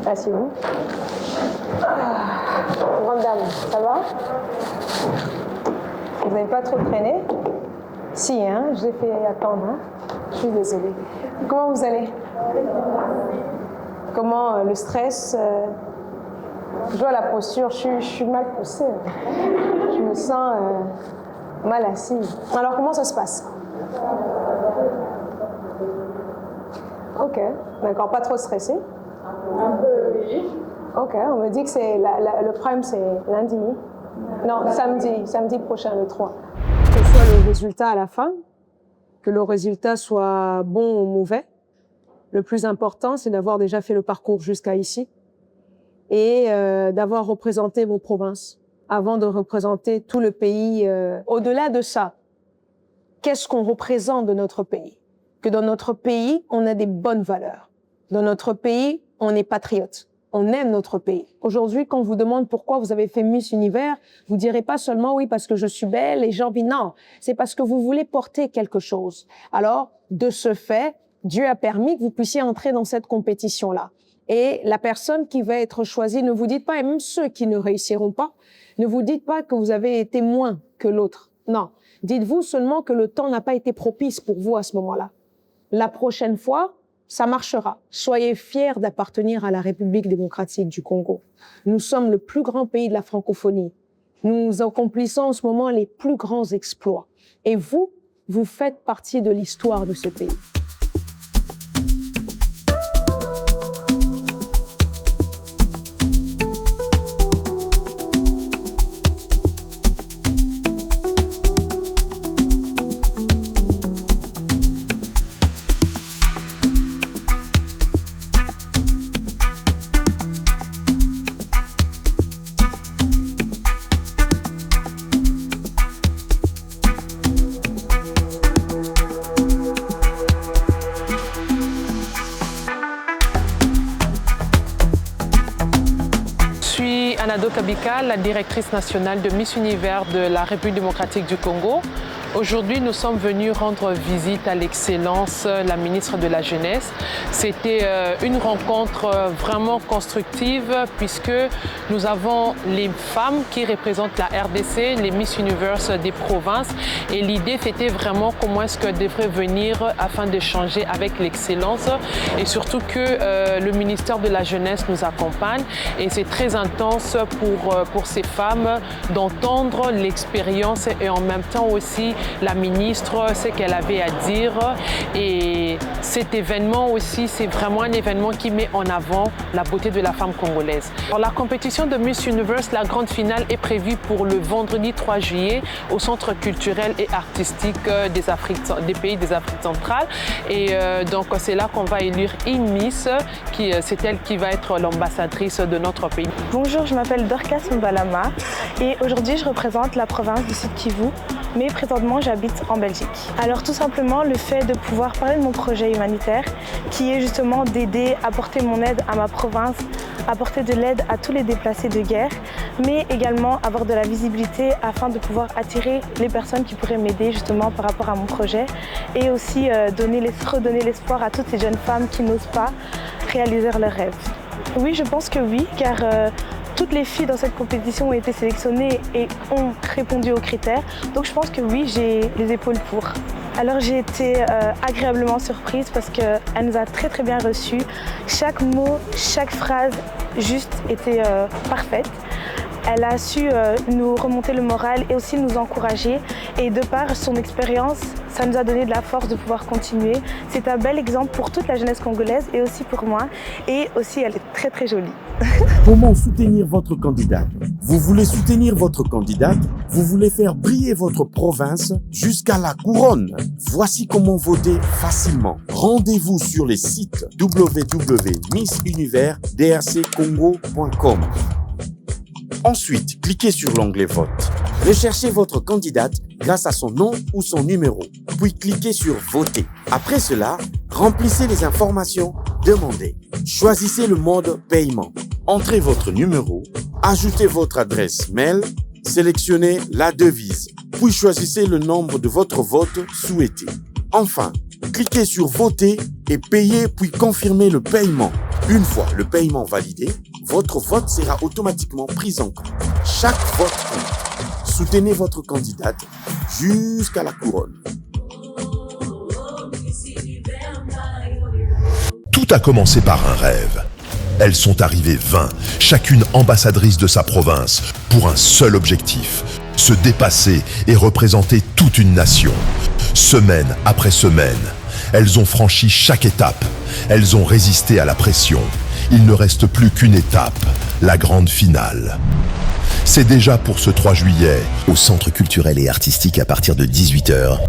Asseyez-vous. Grande dame, ça va? Vous n'avez pas trop traîné? Si, hein, je l'ai fait attendre. Hein? Je suis désolée. Comment vous allez? Comment le stress? Je vois la posture, je suis mal poussée. Je me sens mal assise. Alors, comment ça se passe? Ok, d'accord, pas trop stressé? Un peu, oui. Ok, on me dit que c'est le prime, c'est lundi. Non, samedi prochain, le 3. Que ce soit le résultat à la fin, que le résultat soit bon ou mauvais. Le plus important, c'est d'avoir déjà fait le parcours jusqu'à ici et d'avoir représenté vos provinces avant de représenter tout le pays. Au-delà de ça, qu'est-ce qu'on représente de notre pays? Que dans notre pays, on a des bonnes valeurs. Dans notre pays, on est patriote. On aime notre pays. Aujourd'hui, quand on vous demande pourquoi vous avez fait Miss Univers, vous direz pas seulement oui parce que je suis belle et j'ai envie. Non, c'est parce que vous voulez porter quelque chose. Alors, de ce fait, Dieu a permis que vous puissiez entrer dans cette compétition-là. Et la personne qui va être choisie, ne vous dites pas, et même ceux qui ne réussiront pas, ne vous dites pas que vous avez été moins que l'autre. Non. Dites-vous seulement que le temps n'a pas été propice pour vous à ce moment-là. La prochaine fois, ça marchera. Soyez fiers d'appartenir à la République démocratique du Congo. Nous sommes le plus grand pays de la francophonie. Nous accomplissons en ce moment les plus grands exploits. Et vous, vous faites partie de l'histoire de ce pays. Anado Kabika, la directrice nationale de Miss Univers de la République démocratique du Congo. Aujourd'hui, nous sommes venus rendre visite à l'Excellence, la ministre de la Jeunesse. C'était une rencontre vraiment constructive puisque nous avons les femmes qui représentent la RDC, les Miss Universe des provinces. Et l'idée, c'était vraiment comment est-ce qu'elles devraient venir afin d'échanger avec l'Excellence. Et surtout que le ministère de la Jeunesse nous accompagne. Et c'est très intense pour ces femmes d'entendre l'expérience et en même temps aussi la ministre, ce qu'elle avait à dire. Et cet événement aussi, c'est vraiment un événement qui met en avant la beauté de la femme congolaise. Alors, la compétition de Miss Universe, la grande finale est prévue pour le vendredi 3 juillet au Centre culturel et artistique des pays des Afriques centrales. Et donc, c'est là qu'on va élire une Miss, c'est elle qui va être l'ambassadrice de notre pays. Bonjour, je m'appelle Dorcas Mbalama et aujourd'hui je représente la province du Sud Kivu, mais présentement j'habite en Belgique. Alors tout simplement le fait de pouvoir parler de mon projet humanitaire qui est justement d'aider, apporter mon aide à ma province, apporter de l'aide à tous les déplacés de guerre, mais également avoir de la visibilité afin de pouvoir attirer les personnes qui pourraient m'aider justement par rapport à mon projet et aussi redonner l'espoir à toutes ces jeunes femmes qui n'osent pas réaliser leurs rêves. Oui, je pense que oui, car toutes les filles dans cette compétition ont été sélectionnées et ont répondu aux critères. Donc je pense que oui, j'ai les épaules pour. Alors j'ai été agréablement surprise parce qu'elle nous a très bien reçus. Chaque mot, chaque phrase juste était parfaite. Elle a su nous remonter le moral et aussi nous encourager. Et de par son expérience, ça nous a donné de la force de pouvoir continuer. C'est un bel exemple pour toute la jeunesse congolaise et aussi pour moi. Et aussi, elle est très jolie. Comment soutenir votre candidate? Vous voulez soutenir votre candidate? Vous voulez faire briller votre province jusqu'à la couronne? Voici comment voter facilement. Rendez-vous sur les sites www.missuniversdrccongo.com. Ensuite, cliquez sur l'onglet Vote. Recherchez votre candidate grâce à son nom ou son numéro, puis cliquez sur Voter. Après cela, remplissez les informations demandées. Choisissez le mode paiement. Entrez votre numéro, ajoutez votre adresse mail, sélectionnez la devise, puis choisissez le nombre de votre vote souhaité. Enfin, cliquez sur Voter et payez puis confirmez le paiement. Une fois le paiement validé, votre vote sera automatiquement pris en compte. Chaque vote compte. Soutenez votre candidate jusqu'à la couronne. Tout a commencé par un rêve. Elles sont arrivées 20, chacune ambassadrice de sa province, pour un seul objectif, se dépasser et représenter toute une nation. Semaine après semaine, elles ont franchi chaque étape. Elles ont résisté à la pression. Il ne reste plus qu'une étape, la grande finale. C'est déjà pour ce 3 juillet, au Centre culturel et artistique à partir de 18h.